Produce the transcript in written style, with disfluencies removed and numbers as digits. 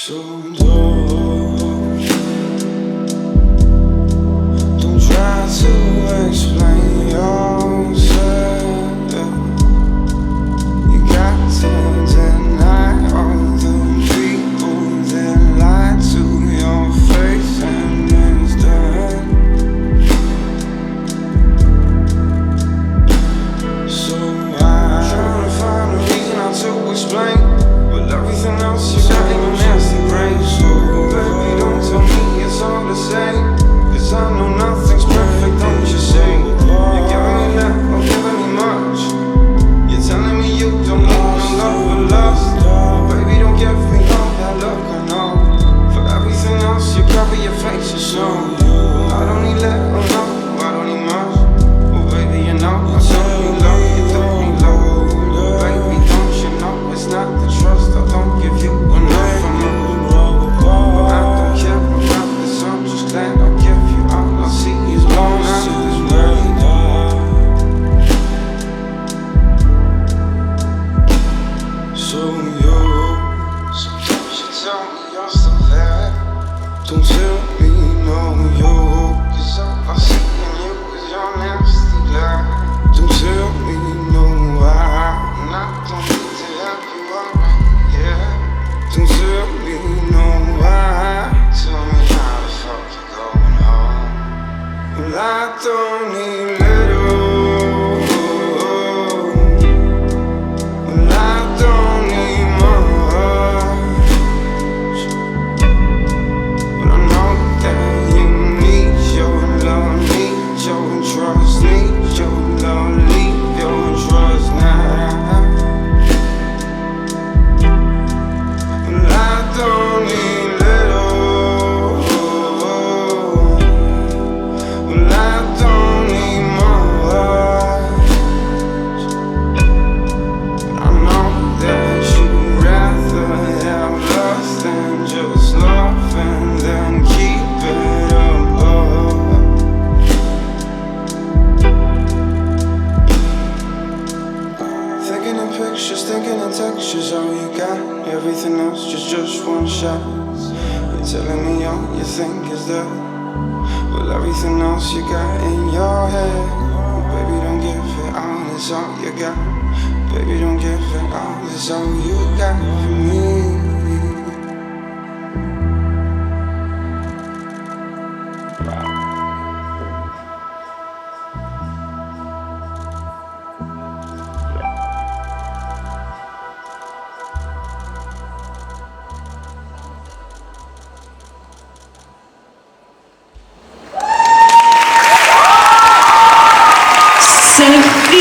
So don't try to explain yourself. You got to deny all the people that lie to your face, and it's done. So I'm trying to find a reason not to explain, but everything else you got in your nasty brain. So baby, don't tell me it's all the same, 'cause I know nothing's perfect, don't you say? You're giving me little, giving me much. You're telling me you don't need no love or lust, but baby, don't give me all that look, I know. For everything else you cover your face in snow. I don't need little, no, I don't need much. Well baby, you know I don't need love, you don't need love. Baby, don't you know it's not the trust, I don't give you enough from you. But I don't care about this, I'm just glad I'll give you all I see is blown out of this world. So you, sometimes you tell me you're still there. Don't tell me no, you, 'cause all I see in you is your nasty glare. Don't tell me no, and I don't need to help you alright, yeah. Don't tell me no, tell me how the fuck you going home. Well, I don't need little, well, I don't need much, but I know that you need your love, need your trust, need your love, leave your trust now. Well, I don't need little, well, I don't need much, but I know that you'd rather have lust than just love, and then keep it above. Thinking in pictures, thinking in textures, all you got. Everything else just one shot. You're telling me all you think is that, well, everything else you got in your head. Baby, don't give it all, it's all you got. Baby, don't give it all, it's all you got for me. Sofiya.